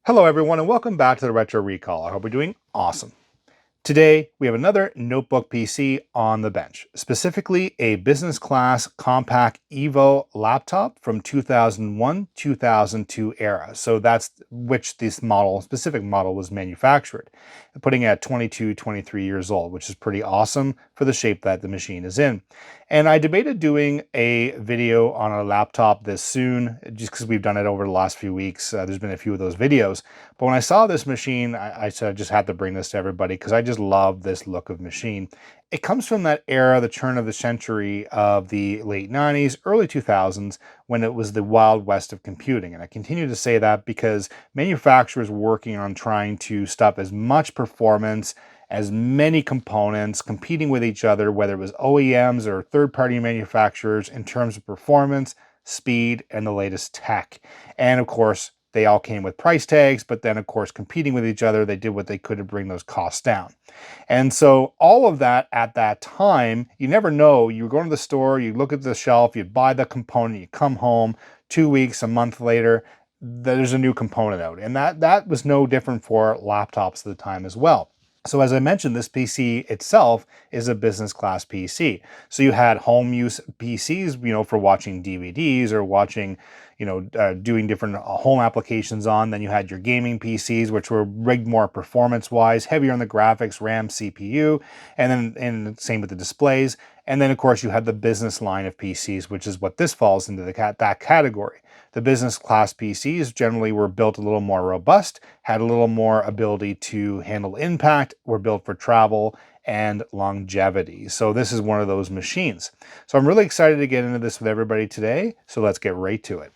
Hello everyone and welcome back to the Retro Recall. I hope you're doing awesome. Today we have another notebook PC on the bench, specifically a business class Compaq EVO laptop from 2001-2002 era. So that's which this specific model was manufactured, putting it at 22, 23 years old, which is pretty awesome for the shape that the machine is in. And I debated doing a video on a laptop this soon, just because we've done it over the last few weeks. There's been a few of those videos. But when I saw this machine, I said I just had to bring this to everybody because I just love this look of machine. It comes from that era, the turn of the century of the late 90s, early 2000s, when it was the wild west of computing. And I continue to say that because manufacturers were working on trying to stuff as much performance, as many components, competing with each other, whether it was OEMs or third-party manufacturers in terms of performance, speed, and the latest tech. And of course, they all came with price tags, but then of course, competing with each other, they did what they could to bring those costs down. And so all of that at that time, you never know. You go to the store, you look at the shelf, you buy the component, you come home 2 weeks, a month later, there's a new component out. And that was no different for laptops at the time as well. So as I mentioned, this PC itself is a business class PC. So you had home use PCs, for watching DVDs or watching, doing different home applications on. Then you had your gaming PCs, which were rigged more performance-wise, heavier on the graphics, RAM, CPU, and same with the displays. And then, of course, you had the business line of PCs, which is what this falls into that category. The business class PCs generally were built a little more robust, had a little more ability to handle impact, were built for travel and longevity. So this is one of those machines. So I'm really excited to get into this with everybody today. So let's get right to it.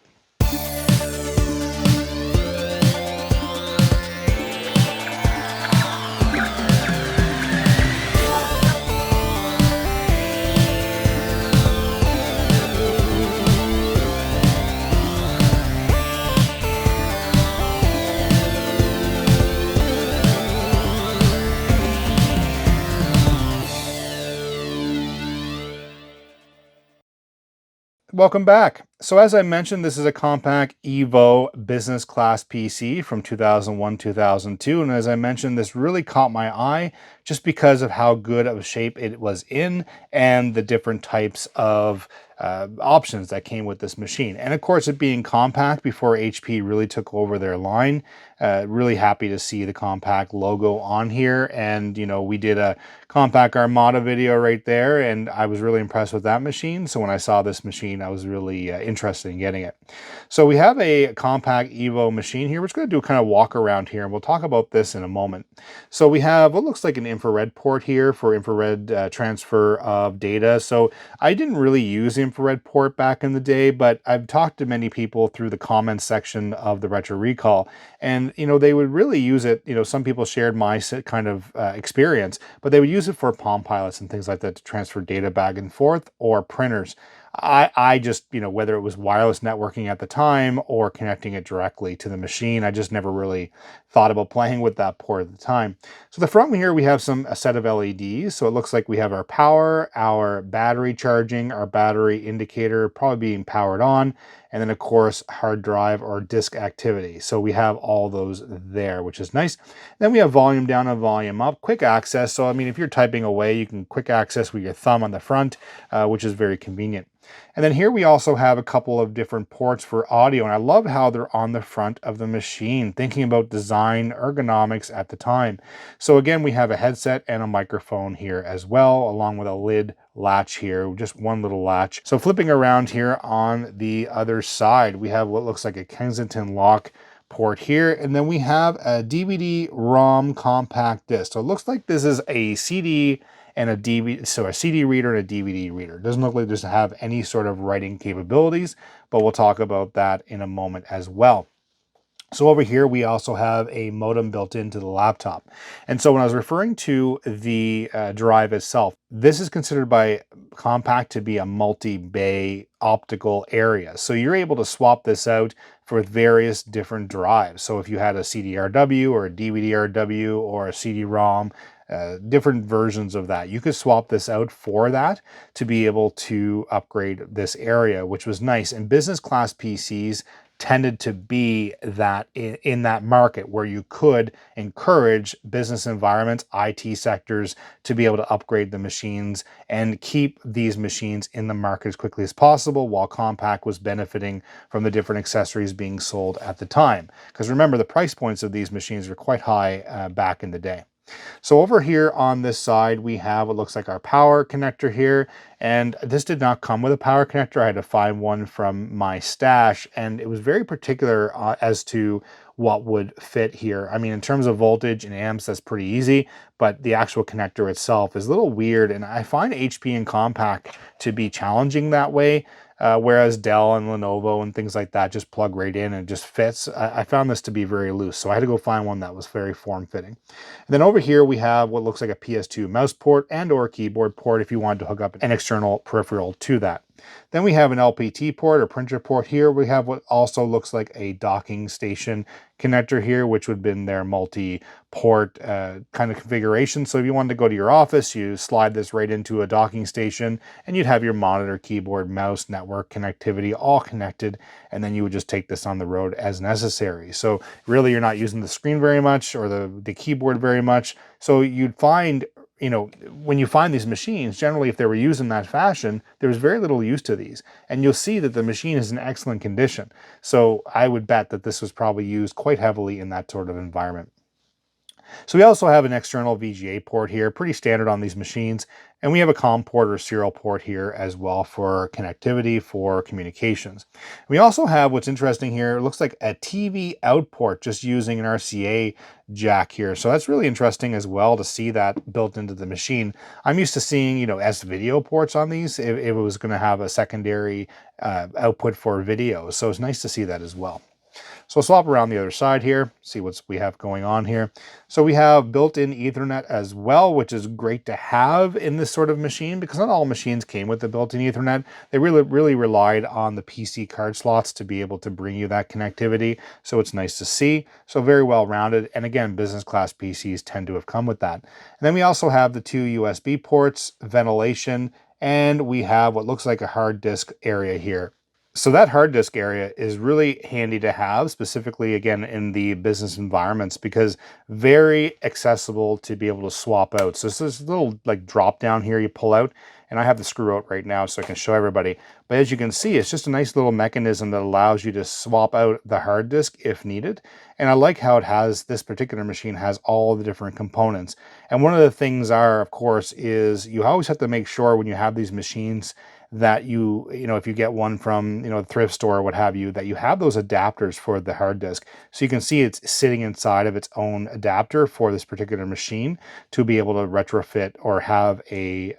Welcome back. So as I mentioned, this is a Compaq EVO business class PC from 2001-2002. And as I mentioned, this really caught my eye just because of how good of a shape it was in and the different types of options that came with this machine. And of course, it being Compaq before HP really took over their line. Really happy to see the Compaq logo on here. And, we did a Compaq Armada video right there, and I was really impressed with that machine. So when I saw this machine, I was really interested in getting it. So we have a Compaq EVO machine here. We're just going to do a kind of walk around here, and we'll talk about this in a moment. So we have what looks like an infrared port here for infrared transfer of data. So I didn't really use the infrared port back in the day, but I've talked to many people through the comments section of the Retro Recall, and they would really use it. Some people shared my kind of experience, but they would use it for Palm Pilots and things like that to transfer data back and forth, or printers. I just, whether it was wireless networking at the time or connecting it directly to the machine, I just never really thought about playing with that port at the time. So the front here, we have a set of LEDs. So it looks like we have our power, our battery charging, our battery indicator probably being powered on, and then of course, hard drive or disk activity. So we have all those there, which is nice. Then we have volume down and volume up, quick access. So, if you're typing away, you can quick access with your thumb on the front, which is very convenient. And then here we also have a couple of different ports for audio, and I love how they're on the front of the machine, thinking about design ergonomics at the time. So again, we have a headset and a microphone here as well, along with a lid latch here, just one little latch. So flipping around here on the other side, we have what looks like a Kensington lock port here, and then we have a DVD-ROM compact disc. So it looks like this is a CD and a DVD, so a CD reader and a DVD reader. It doesn't look like this have any sort of writing capabilities, but we'll talk about that in a moment as well. So over here, we also have a modem built into the laptop. And so when I was referring to the drive itself, this is considered by Compaq to be a multi-bay optical area. So you're able to swap this out for various different drives. So if you had a CD-RW or a DVD-RW or a CD-ROM, different versions of that, you could swap this out for that to be able to upgrade this area, which was nice. And business class PCs tended to be that in that market where you could encourage business environments, IT sectors to be able to upgrade the machines and keep these machines in the market as quickly as possible, while Compaq was benefiting from the different accessories being sold at the time. Because remember, the price points of these machines were quite high back in the day. So over here on this side, we have what looks like our power connector here. And this did not come with a power connector. I had to find one from my stash, and it was very particular as to what would fit here. I mean, in terms of voltage and amps, that's pretty easy, but the actual connector itself is a little weird. And I find HP and Compaq to be challenging that way. Whereas Dell and Lenovo and things like that just plug right in and it just fits. I found this to be very loose, so I had to go find one that was very form-fitting. And then over here we have what looks like a PS2 mouse port and or keyboard port if you wanted to hook up an external peripheral to that. Then we have an LPT port or printer port here. We have what also looks like a docking station connector here, which would have been their multi-port kind of configuration. So if you wanted to go to your office, you slide this right into a docking station and you'd have your monitor, keyboard, mouse, network connectivity all connected. And then you would just take this on the road as necessary. So really you're not using the screen very much or the keyboard very much. So you'd find, you know, when you find these machines, generally if they were used in that fashion, there was very little use to these. And you'll see that the machine is in excellent condition. So I would bet that this was probably used quite heavily in that sort of environment. So we also have an external VGA port here, pretty standard on these machines. And we have a COM port or serial port here as well for connectivity, for communications. We also have, what's interesting here, it looks like a TV out port just using an RCA jack here. So that's really interesting as well to see that built into the machine. I'm used to seeing, you know, S-video ports on these if it was going to have a secondary output for video. So it's nice to see that as well. So we'll swap around the other side here, see what we have going on here. So we have built-in Ethernet as well, which is great to have in this sort of machine because not all machines came with the built-in Ethernet. They really relied on the PC card slots to be able to bring you that connectivity. So it's nice to see. So very well rounded. And again, business class PCs tend to have come with that. And then we also have the two USB ports, ventilation, and we have what looks like a hard disk area here. So that hard disk area is really handy to have, specifically, again, in the business environments, because very accessible to be able to swap out. So this is a little like drop down here you pull out, and I have the screw out right now so I can show everybody. But as you can see, it's just a nice little mechanism that allows you to swap out the hard disk if needed. And I like how it has, this particular machine has all the different components. And one of the things are, of course, is you always have to make sure when you have these machines that you know, if you get one from, you know, a thrift store or what have you, that you have those adapters for the hard disk. So you can see it's sitting inside of its own adapter for this particular machine to be able to retrofit or have a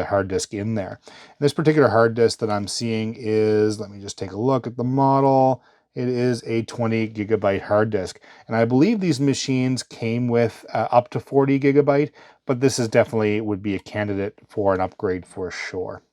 hard disk in there. And this particular hard disk that I'm seeing is, let me just take a look at the model. It is a 20 gigabyte hard disk. And I believe these machines came with up to 40 gigabyte, but this is definitely would be a candidate for an upgrade for sure.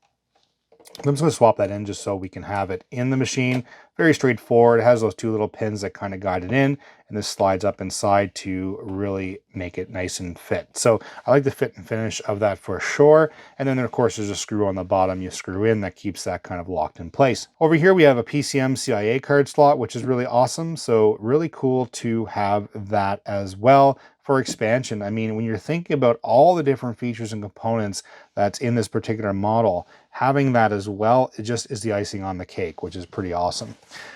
I'm just going to swap that in just so we can have it in the machine. Very straightforward. It has those two little pins that kind of guide it in, and this slides up inside to really make it nice and fit. So I like the fit and finish of that for sure. And then of course there's a screw on the bottom you screw in that keeps that kind of locked in place. Over here we have a PCM CIA card slot, which is really awesome. So really cool to have that as well for expansion. I mean, when you're thinking about all the different features and components that's in this particular model, having that as well, it just is the icing on the cake, which is pretty awesome.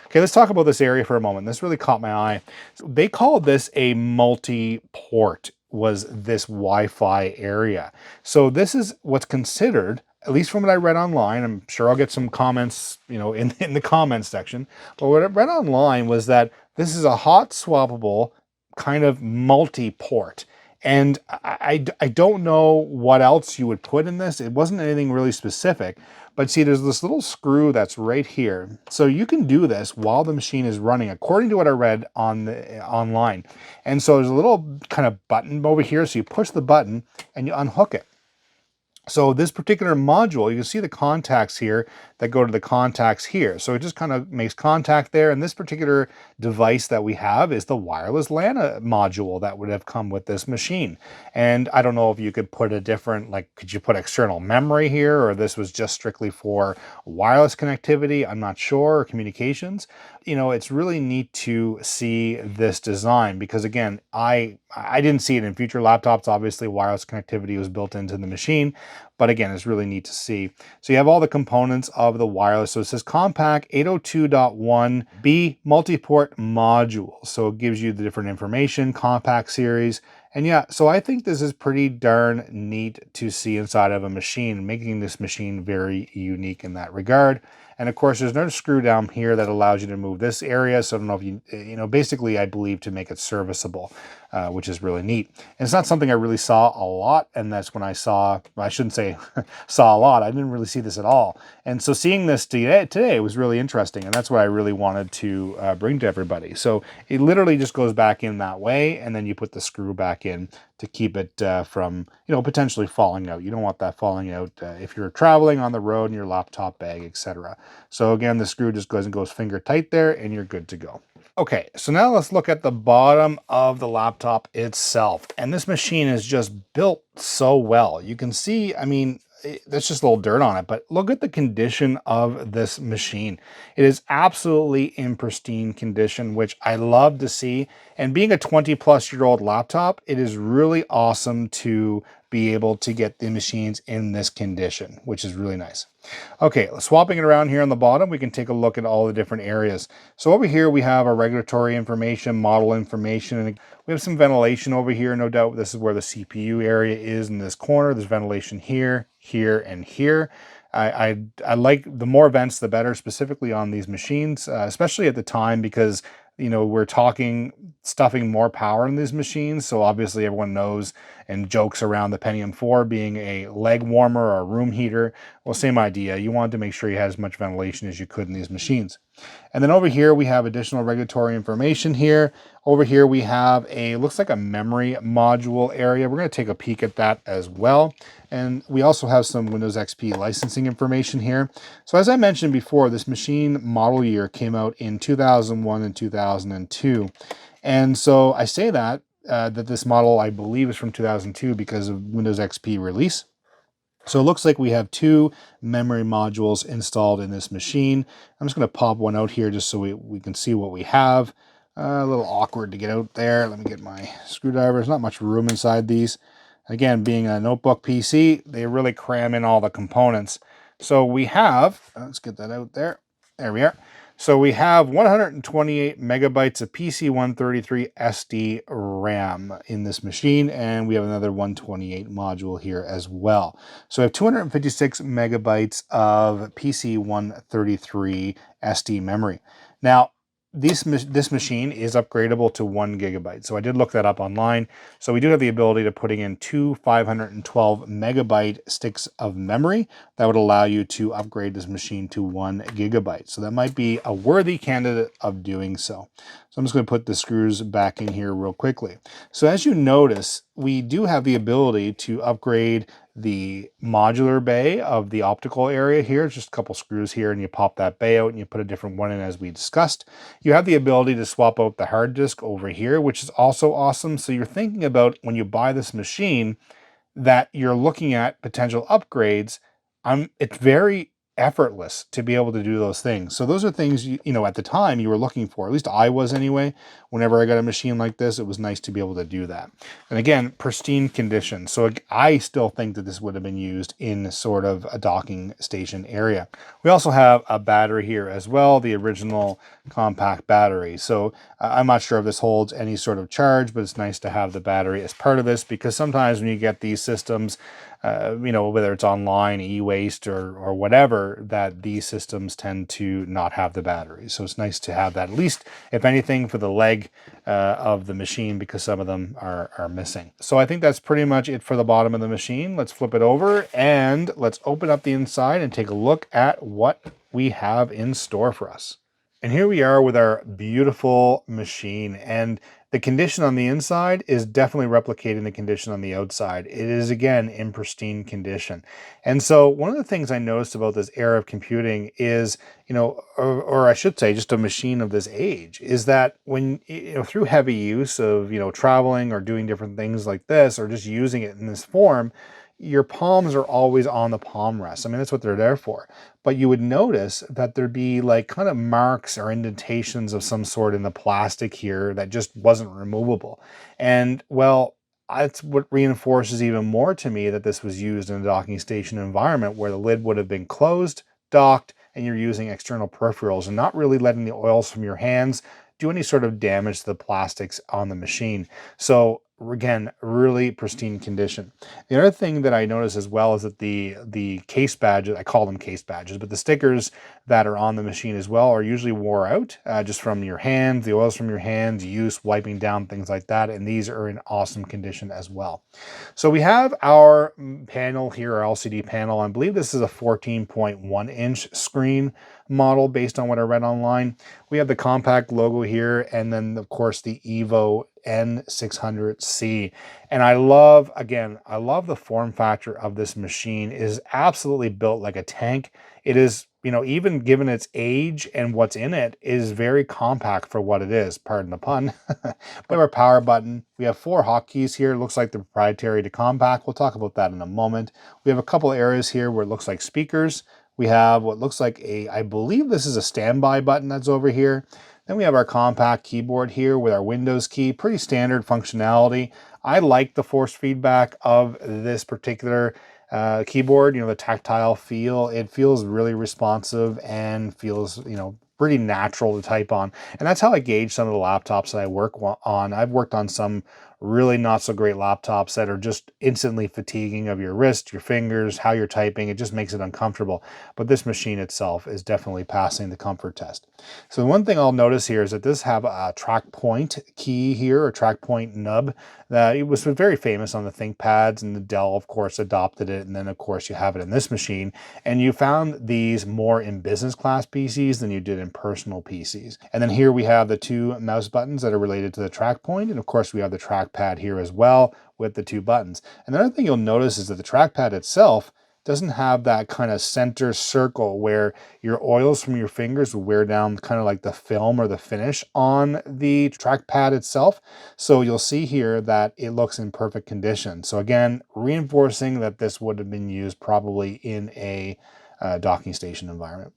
Okay, let's talk about this area for a moment. This really caught my eye. They called this a multi-port, was this Wi-Fi area. So this is what's considered, at least from what I read online, I'm sure I'll get some comments, you know, in the comments section, but what I read online was that this is a hot swappable kind of multi-port. And I don't know what else you would put in this. It wasn't anything really specific, but see, there's this little screw that's right here. So you can do this while the machine is running, according to what I read on the online. And so there's a little kind of button over here. So you push the button and you unhook it. So this particular module, you can see the contacts here that go to the contacts here. So it just kind of makes contact there. And this particular device that we have is the wireless LAN module that would have come with this machine. And I don't know if you could put a different, like, could you put external memory here, or this was just strictly for wireless connectivity? I'm not sure, or communications. you know, it's really neat to see this design because again, I didn't see it in future laptops. Obviously, wireless connectivity was built into the machine, but again, it's really neat to see. So you have all the components of the wireless. So it says Compaq 802.1B multi-port module. So it gives you the different information, Compaq series. And yeah, so I think this is pretty darn neat to see inside of a machine, making this machine very unique in that regard. And of course, there's another screw down here that allows you to move this area. So I don't know if you know, basically I believe to make it serviceable, which is really neat. And it's not something I really saw a lot. And that's when I saw, well, I shouldn't say saw a lot. I didn't really see this at all. And so seeing this today was really interesting. And that's what I really wanted to bring to everybody. So it literally just goes back in that way. And then you put the screw back in to keep it from, you know, potentially falling out. You don't want that falling out if you're traveling on the road in your laptop bag, etc. So again, the screw just goes finger tight there and you're good to go. Okay, so now let's look at the bottom of the laptop itself. And this machine is just built so well. You can see, I mean, there's just a little dirt on it, but look at the condition of this machine. It is absolutely in pristine condition, which I love to see. And being a 20-plus-year-old laptop, it is really awesome to be able to get the machines in this condition, which is really nice. Okay, swapping it around here on the bottom, we can take a look at all the different areas. So over here, we have our regulatory information, model information, and we have some ventilation over here. No doubt this is where the CPU area is in this corner. There's ventilation here, here, and here. I like the more vents, the better, specifically on these machines, especially at the time because, you know, we're talking stuffing more power in these machines. So obviously everyone knows and jokes around the Pentium 4 being a leg warmer or a room heater. Well, same idea. You wanted to make sure you had as much ventilation as you could in these machines. And then over here, we have additional regulatory information here. Over here, we have looks like a memory module area. We're going to take a peek at that as well. And we also have some Windows XP licensing information here. So as I mentioned before, this machine model year came out in 2001 and 2002. And so I say that this model, I believe, is from 2002 because of Windows XP release. So it looks like we have two memory modules installed in this machine. I'm just going to pop one out here just so we can see what we have. A little awkward to get out there. Let me get my screwdriver. There's not much room inside these. Again, being a notebook PC, they really cram in all the components. So we have, let's get that out there. There we are. So we have 128 megabytes of PC133 SD RAM in this machine, and we have another 128 module here as well. So we have 256 megabytes of PC133 SD memory. Now, this machine is upgradable to 1 gigabyte. So I did look that up online. So we do have the ability to putting in two 512 megabyte sticks of memory that would allow you to upgrade this machine to 1 gigabyte. So that might be a worthy candidate of doing so. So I'm just going to put the screws back in here real quickly. So as you notice, we do have the ability to upgrade the modular bay of the optical area here. Just a couple screws here and you pop that bay out and you put a different one in as we discussed. You have the ability to swap out the hard disk over here, which is also awesome. So you're thinking about when you buy this machine that you're looking at potential upgrades. It's very effortless to be able to do those things. So those are things, you know, at the time you were looking for, at least I was anyway. Whenever I got a machine like this, it was nice to be able to do that. And again, pristine condition. So I still think that this would have been used in sort of a docking station area. We also have a battery here as well, the original Compaq battery. So I'm not sure if this holds any sort of charge, but it's nice to have the battery as part of this because sometimes when you get these systems, you know, whether it's online, e-waste, or whatever, that these systems tend to not have the battery. So it's nice to have that, at least, if anything, for the leg of the machine, because some of them are missing. So I think that's pretty much it for the bottom of the machine. Let's flip it over and let's open up the inside and take a look at what we have in store for us. And here we are with our beautiful machine, and the condition on the inside is definitely replicating the condition on the outside. It is, again, in pristine condition. And so one of the things I noticed about this era of computing is, you know, or I should say just a machine of this age, is that when, you know, through heavy use of, you know, traveling or doing different things like this, or just using it in this form, your palms are always on the palm rest. I mean, that's what they're there for. But you would notice that there'd be like kind of marks or indentations of some sort in the plastic here that just wasn't removable. And well, that's what reinforces even more to me that this was used in a docking station environment where the lid would have been closed, docked, and you're using external peripherals and not really letting the oils from your hands do any sort of damage to the plastics on the machine. So again, really pristine condition. The other thing that I noticed as well is that the case badges, I call them case badges, but the stickers that are on the machine as well are usually wore out just from your hands, the oils from your hands, use, wiping down, things like that. And these are in awesome condition as well. So we have our panel here, our LCD panel. I believe this is a 14.1-inch screen model based on what I read online. We have the Compaq logo here, and then of course the EVO N600c. And I love, again, I love the form factor of this machine. It is absolutely built like a tank. It is, you know, even given its age and what's in it, is very compact for what it is, pardon the pun. We have our power button. We have 4 hotkeys here. It looks like they're proprietary to Compaq. We'll talk about that in a moment. We have a couple areas here where it looks like speakers. We have what looks like I believe this is a standby button that's over here. Then we have our compact keyboard here with our Windows key, pretty standard functionality. I like the force feedback of this particular keyboard, you know, the tactile feel. It feels really responsive and feels, you know, pretty natural to type on. And that's how I gauge some of the laptops that I work on. I've worked on some really not so great laptops that are just instantly fatiguing of your wrist, your fingers, how you're typing. It just makes it uncomfortable. But this machine itself is definitely passing the comfort test. So one thing I'll notice here is that this have a track point key here, or track point nub, that it was very famous on the ThinkPads, and the Dell of course adopted it. And then of course you have it in this machine, and you found these more in business class PCs than you did in personal PCs. And then here we have the 2 mouse buttons that are related to the track point. And of course we have the trackpad here as well with the 2 buttons. And the other thing you'll notice is that the trackpad itself doesn't have that kind of center circle where your oils from your fingers will wear down kind of like the film or the finish on the trackpad itself. So you'll see here that it looks in perfect condition. So again, reinforcing that this would have been used probably in a docking station environment.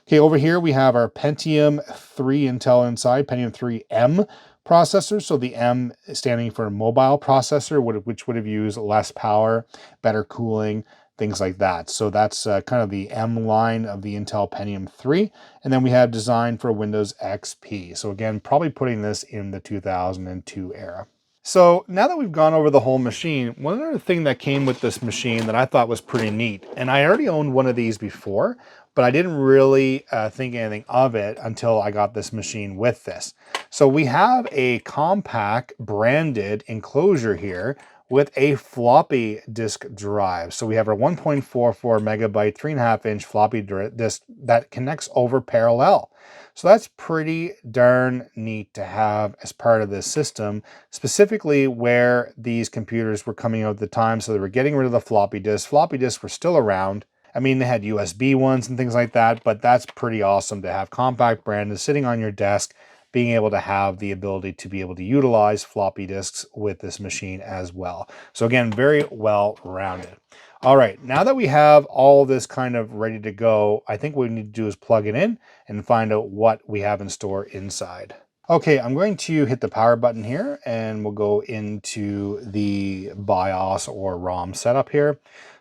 Okay, over here we have our Pentium 3 Intel inside, Pentium 3M processor. So the M standing for mobile processor, which would have used less power, better cooling, things like that. So that's kind of the M line of the Intel Pentium 3. And then we have design for Windows XP. So again, probably putting this in the 2002 era. So now that we've gone over the whole machine, one other thing that came with this machine that I thought was pretty neat, and I already owned one of these before, but I didn't really think anything of it until I got this machine with this. So we have a Compaq branded enclosure here with a floppy disk drive. So we have our 1.44 megabyte, 3.5-inch floppy disk that connects over parallel. So that's pretty darn neat to have as part of this system, specifically where these computers were coming out at the time. So they were getting rid of the floppy disk. Floppy disks were still around. I mean, they had USB ones and things like that, but that's pretty awesome to have Compaq branded sitting on your desk, being able to have the ability to be able to utilize floppy disks with this machine as well. So again, very well rounded. All right, now that we have all this kind of ready to go, I think what we need to do is plug it in and find out what we have in store inside. Okay, I'm going to hit the power button here and we'll go into the BIOS or ROM setup here.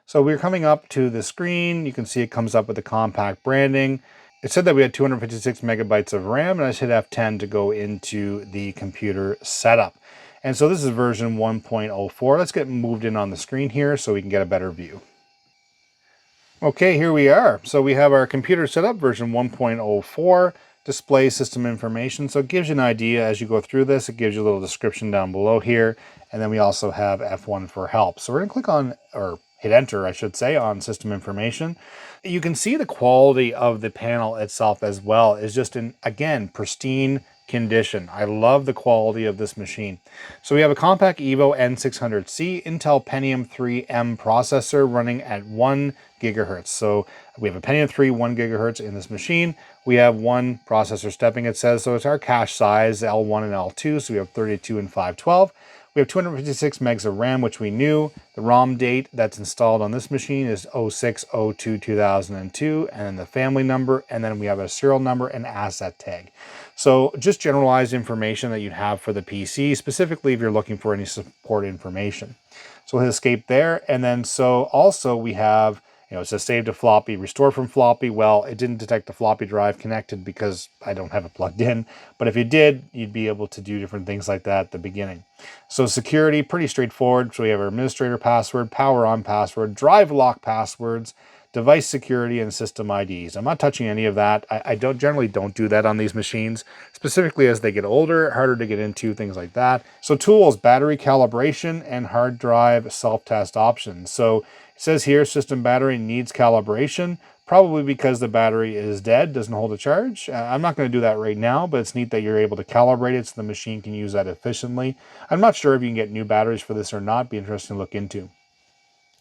So we're coming up to the screen. You can see it comes up with the Compaq branding. It said that we had 256 megabytes of RAM, and I just hit F10 to go into the computer setup. And so this is version 1.04. Let's get moved in on the screen here so we can get a better view. Okay, here we are. So we have our computer set up, version 1.04, display system information. So it gives you an idea as you go through this. It gives you a little description down below here. And then we also have F1 for help. So we're going to click on, or hit enter, I should say, on system information. You can see the quality of the panel itself as well is just in, again, pristine condition. I love the quality of this machine. So we have a Compaq EVO N600c Intel Pentium 3M processor running at 1 gigahertz. So we have a Pentium 3 1 gigahertz in this machine. We have one processor stepping, it says. So it's our cache size, L1 and L2. So we have 32 and 512. We have 256 megs of RAM, which we knew. The ROM date that's installed on this machine is 06/02/2002, and then the family number, and then we have a serial number and asset tag. So just generalized information that you'd have for the PC, specifically if you're looking for any support information. So we'll hit escape there, and then so also we have, it says save to floppy, restore from floppy. Well, it didn't detect the floppy drive connected because I don't have it plugged in. But if you did, you'd be able to do different things like that at the beginning. So security, pretty straightforward. So we have our administrator password, power on password, drive lock passwords, device security, and system IDs. I'm not touching any of that. I generally don't do that on these machines, specifically as they get older, harder to get into, things like that. So tools, battery calibration, and hard drive self-test options. So it says here system battery needs calibration, probably because the battery is dead, doesn't hold a charge. I'm not going to do that right now, but it's neat that you're able to calibrate it so the machine can use that efficiently. I'm not sure if you can get new batteries for this or not. Be interesting to look into.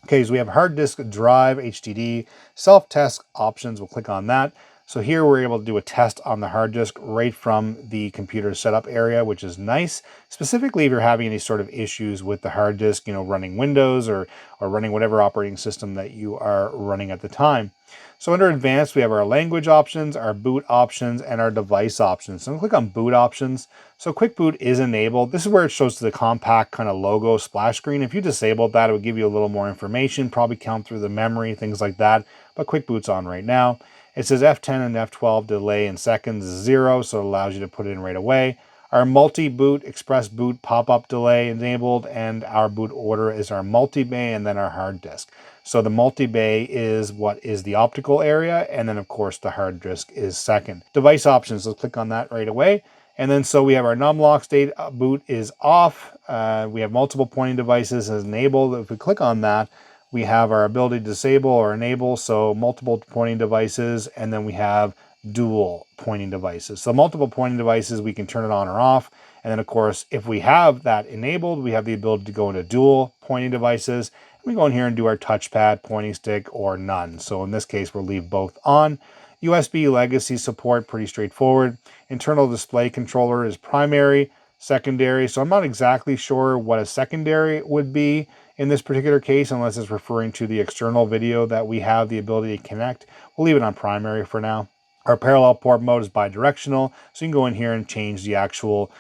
Okay, so we have hard disk drive, HDD, self-test options. We'll click on that. So here we're able to do a test on the hard disk right from the computer setup area, which is nice. Specifically, if you're having any sort of issues with the hard disk, running Windows or running whatever operating system that you are running at the time. So under advanced, we have our language options, our boot options, and our device options. So I'm going to click on boot options. So quick boot is enabled. This is where it shows the Compaq kind of logo splash screen. If you disabled that, it would give you a little more information, probably count through the memory, things like that. But quick boot's on right now. It says F10 and F12 delay in seconds is 0, so it allows you to put it in right away. Our multi-boot, express boot, pop-up delay enabled, and our boot order is our multi-bay and then our hard disk. So the multi-bay is what is the optical area, and then of course the hard disk is second. Device options, let's click on that right away. And then so we have our num-lock state, boot is off. We have multiple pointing devices as enabled. If we click on that, we have our ability to disable or enable, so multiple pointing devices, and then we have dual pointing devices. So multiple pointing devices, we can turn it on or off. And then of course, if we have that enabled, we have the ability to go into dual pointing devices. We go in here and do our touchpad, pointing stick, or none. So in this case, we'll leave both on. USB legacy support, pretty straightforward. Internal display controller is primary, secondary. So I'm not exactly sure what a secondary would be in this particular case, unless it's referring to the external video that we have the ability to connect. We'll leave it on primary for now. Our parallel port mode is bidirectional, so you can go in here and change the actual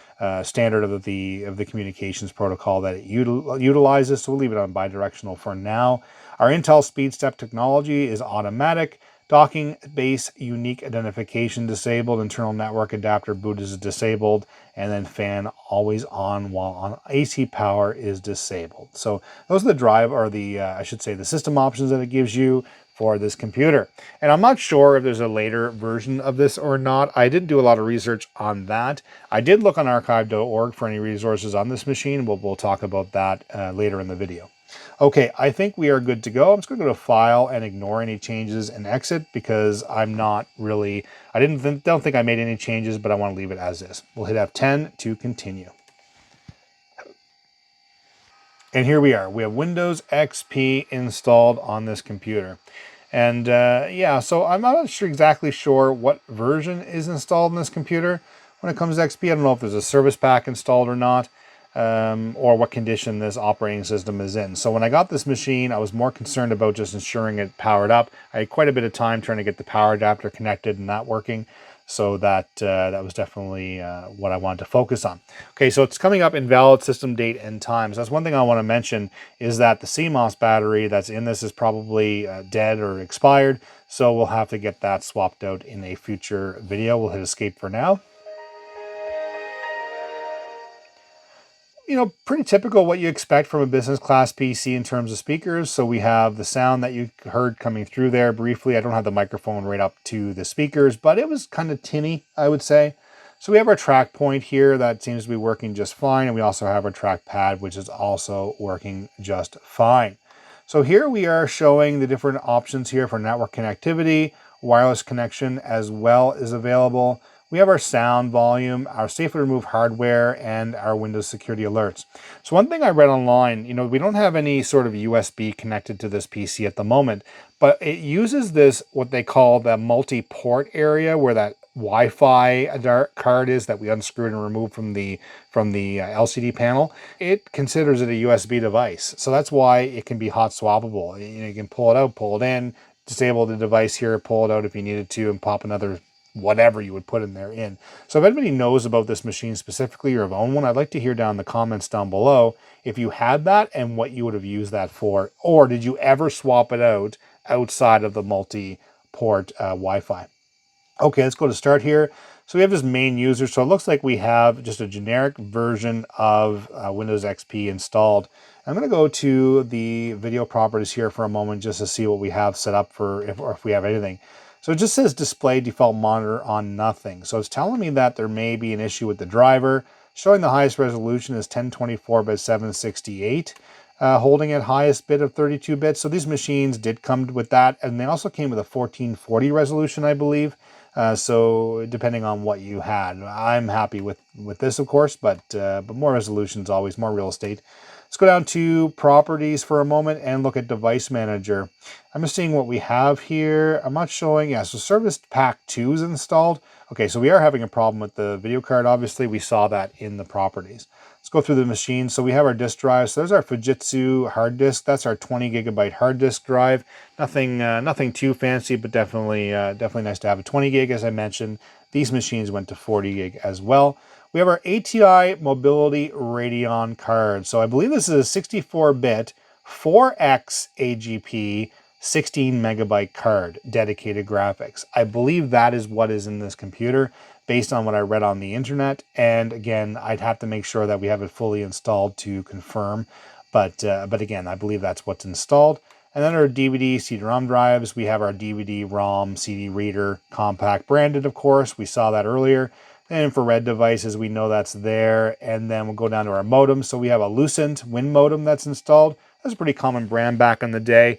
standard of the communications protocol that it utilizes. So we'll leave it on bidirectional for now. Our Intel SpeedStep technology is automatic. Docking base unique identification disabled. Internal network adapter boot is disabled, and then fan always on while on AC power is disabled. So those are the drive, or the I should say the system options that it gives you for this computer. And I'm not sure if there's a later version of this or not. I didn't do a lot of research on that. I did look on archive.org for any resources on this machine. We'll talk about that later in the video. Okay, I think we are good to go. I'm just going to go to File and ignore any changes and exit because I'm not really, don't think I made any changes, but I want to leave it as is. We'll hit F10 to continue. And here we are. We have Windows XP installed on this computer. And yeah, so I'm not exactly sure what version is installed in this computer. When it comes to XP, I don't know if there's a service pack installed or not, or what condition this operating system is in. So when I got this machine, I was more concerned about just ensuring it powered up. I had quite a bit of time trying to get the power adapter connected and that working. So that was definitely what I wanted to focus on. Okay, so it's coming up invalid system date and time. So that's one thing I want to mention, is that the CMOS battery that's in this is probably dead or expired. So we'll have to get that swapped out in a future video. We'll hit escape for now. Pretty typical what you expect from a business class PC in terms of speakers. So we have the sound that you heard coming through there briefly. I don't have the microphone right up to the speakers, but it was kind of tinny, I would say. So we have our track point here that seems to be working just fine. And we also have our trackpad, which is also working just fine. So here we are showing the different options here for network connectivity. Wireless connection as well is available. We have our sound volume, our safely remove hardware, and our Windows security alerts. So one thing I read online, we don't have any sort of USB connected to this PC at the moment, but it uses this, what they call the multi-port area, where that Wi-Fi card is that we unscrewed and removed from the LCD panel. It considers it a USB device, so that's why it can be hot swappable. You can pull it out, pull it in, disable the device here, pull it out if you needed to, and pop another whatever you would put in there in. So if anybody knows about this machine specifically or have owned one, I'd like to hear down in the comments down below if you had that and what you would have used that for, or did you ever swap it out outside of the multi-port Wi-Fi. Okay, let's go to start here. So we have this main user. So it looks like we have just a generic version of Windows XP installed. I'm going to go to the video properties here for a moment just to see what we have set up for, if we have anything. So it just says display default monitor on nothing. So it's telling me that there may be an issue with the driver. Showing the highest resolution is 1024 by 768. Holding at highest bit of 32 bits. So these machines did come with that, and they also came with a 1440 resolution, I believe. So depending on what you had, I'm happy with this, of course, but more resolution is always more real estate. Let's go down to properties for a moment and look at device manager. I'm just seeing what we have here. I'm not showing, yeah, so Service Pack 2 is installed. Okay, so we are having a problem with the video card. Obviously, we saw that in the properties. Let's go through the machine. So we have our disk drive. So there's our Fujitsu hard disk. That's our 20 gigabyte hard disk drive. Nothing too fancy, but definitely nice to have a 20 gig, as I mentioned. These machines went to 40 gig as well. We have our ATI Mobility Radeon card. So I believe this is a 64-bit 4X AGP 16 megabyte card, dedicated graphics. I believe that is what is in this computer based on what I read on the internet. And again, I'd have to make sure that we have it fully installed to confirm. But again, I believe that's what's installed. And then our DVD, CD-ROM drives, we have our DVD-ROM, CD reader, Compaq branded, of course. We saw that earlier. And infrared devices, we know that's there. And then we'll go down to our modem. So we have a Lucent Win modem that's installed. That's a pretty common brand back in the day.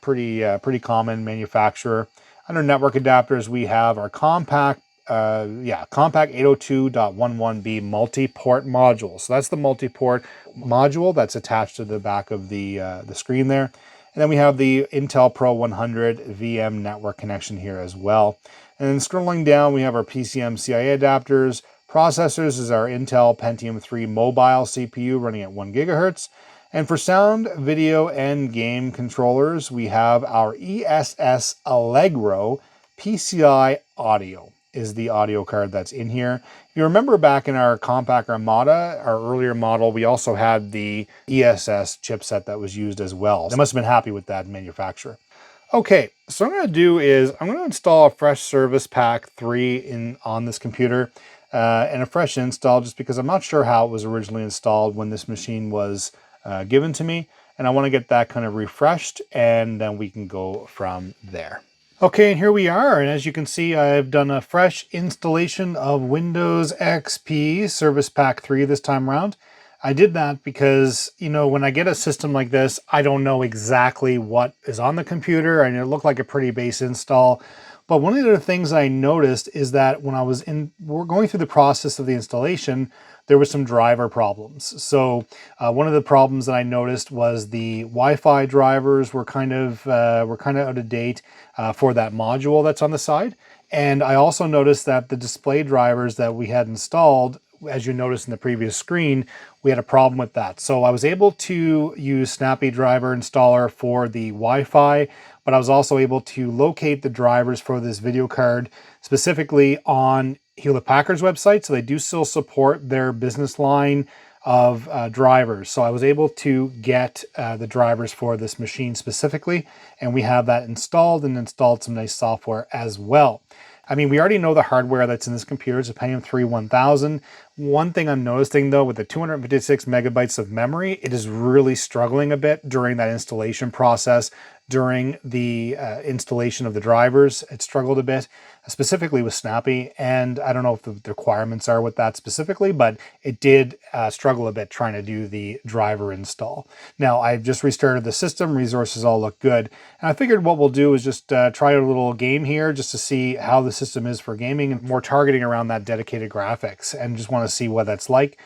Pretty common manufacturer. Under network adapters, we have our Compaq 802.11b multi-port module. So that's the multi-port module that's attached to the back of the screen there. And then we have the Intel Pro 100 VM network connection here as well. And then scrolling down, we have our PCM-CIA adapters. Processors is our Intel Pentium 3 mobile CPU running at 1 gigahertz. And for sound, video, and game controllers, we have our ESS Allegro PCI Audio is the audio card that's in here. If you remember back in our Compaq Armada, our earlier model, we also had the ESS chipset that was used as well. They must have been happy with that manufacturer. Okay, so what I'm going to do is I'm going to install a fresh Service Pack 3 on this computer and a fresh install, just because I'm not sure how it was originally installed when this machine was given to me, and I want to get that kind of refreshed, and then we can go from there. Okay, and here we are, and as you can see, I've done a fresh installation of Windows XP Service Pack 3 this time around. I did that because, when I get a system like this, I don't know exactly what is on the computer, and it looked like a pretty base install. But one of the things I noticed is that when we're going through the process of the installation, there was some driver problems. So one of the problems that I noticed was the Wi-Fi drivers were kind of out of date for that module that's on the side. And I also noticed that the display drivers that we had installed, as you noticed in the previous screen, we had a problem with that. So I was able to use Snappy Driver Installer for the Wi-Fi, but I was also able to locate the drivers for this video card specifically on Hewlett-Packard's website. So they do still support their business line of drivers. So I was able to get the drivers for this machine specifically, and we have that installed and installed some nice software as well. I mean, we already know the hardware that's in this computer is a Pentium 3 1000. One thing I'm noticing though, with the 256 megabytes of memory, it is really struggling a bit during that installation process. During the installation of the drivers, it struggled a bit, specifically with Snappy. And I don't know if the requirements are with that specifically, but it did struggle a bit trying to do the driver install. Now, I've just restarted the system, resources all look good. And I figured what we'll do is just try a little game here just to see how the system is for gaming and more targeting around that dedicated graphics, and just want to see what that's like.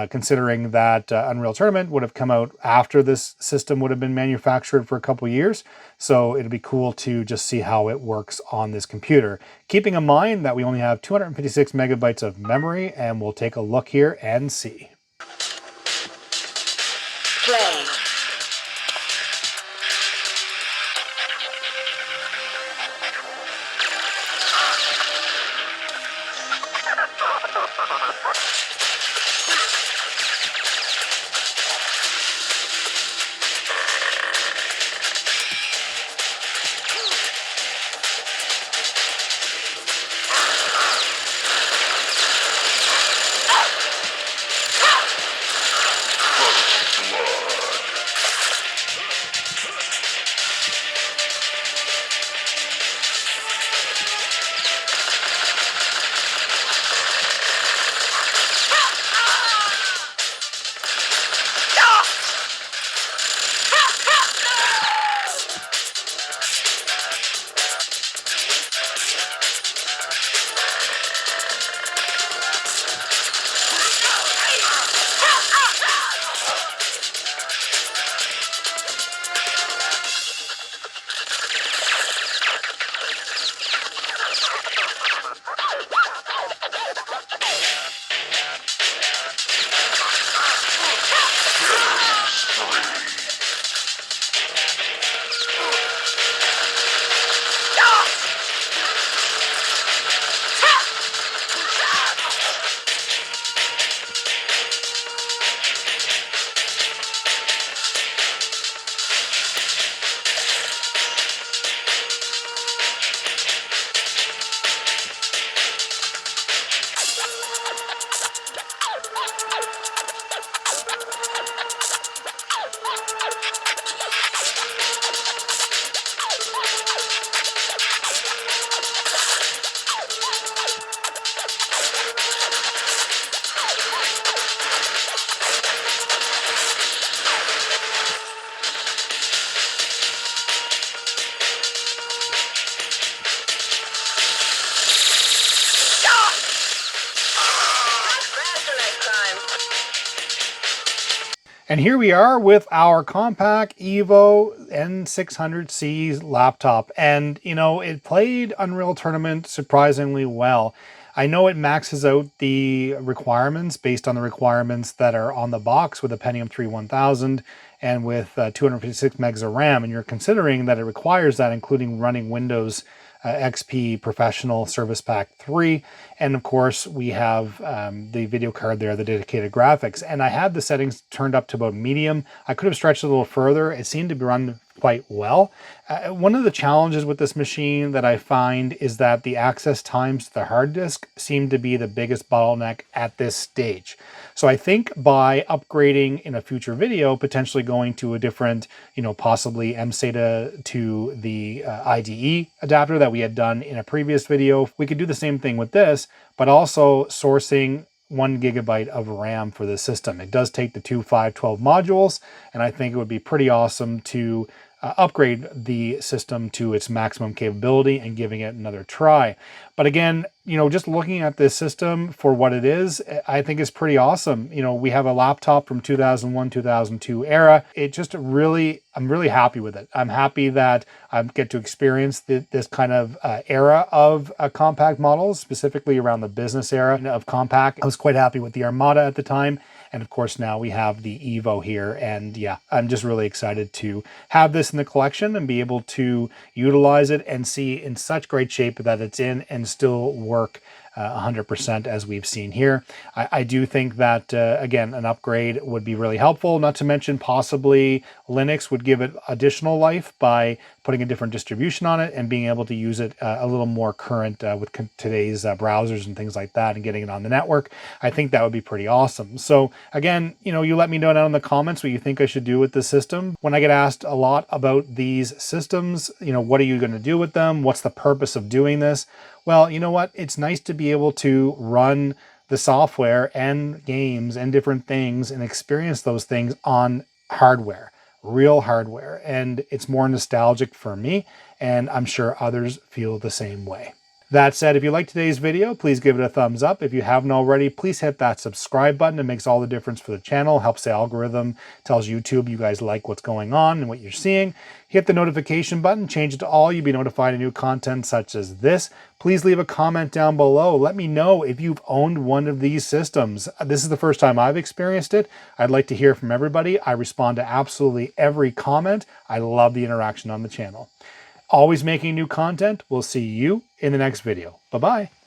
Considering that Unreal Tournament would have come out after this system would have been manufactured for a couple years. So it'll be cool to just see how it works on this computer. Keeping in mind that we only have 256 megabytes of memory, and we'll take a look here and see. Play. And here we are with our Compaq EVO N600c laptop. And, you know, it played Unreal Tournament surprisingly well. I know it maxes out the requirements based on the requirements that are on the box with a Pentium 3 1000 and with 256 megs of RAM. And you're considering that it requires that, including running Windows XP Professional Service Pack 3. And of course, we have the video card there, the dedicated graphics. And I had the settings turned up to about medium. I could have stretched it a little further. It seemed to be run quite well. One of the challenges with this machine that I find is that the access times to the hard disk seem to be the biggest bottleneck at this stage. So I think by upgrading in a future video, potentially going to a different, you know, possibly MSATA to the IDE adapter that we had done in a previous video, we could do the same thing with this, but also sourcing 1 gigabyte of RAM for the system. It does take the two 512 modules, and I think it would be pretty awesome to upgrade the system to its maximum capability and giving it another try. But again, you know, just looking at this system for what it is, I think it's pretty awesome. You know, we have a laptop from 2001, 2002 era. It just really, I'm really happy with it. I'm happy that I get to experience this kind of era of Compaq models, specifically around the business era of Compaq. I was quite happy with the Armada at the time. And of course, now we have the Evo here. And yeah, I'm just really excited to have this in the collection and be able to utilize it and see in such great shape that it's in and still work 100% as we've seen here. I do think that, again, an upgrade would be really helpful, not to mention possibly Linux would give it additional life by putting a different distribution on it and being able to use it a little more current with today's browsers and things like that, and getting it on the network. I think that would be pretty awesome. So again, you let me know down in the comments what you think I should do with this system. When I get asked a lot about these systems, what are you going to do with them? What's the purpose of doing this? Well, you know what? It's nice to be able to run the software and games and different things and experience those things on hardware, real hardware. And it's more nostalgic for me, and I'm sure others feel the same way. That said, if you liked today's video, please give it a thumbs up. If you haven't already, please hit that subscribe button. It makes all the difference for the channel, helps the algorithm, tells YouTube you guys like what's going on and what you're seeing. Hit the notification button, change it to all. You'll be notified of new content such as this. Please leave a comment down below. Let me know if you've owned one of these systems. This is the first time I've experienced it. I'd like to hear from everybody. I respond to absolutely every comment. I love the interaction on the channel. Always making new content. We'll see you in the next video. Bye-bye.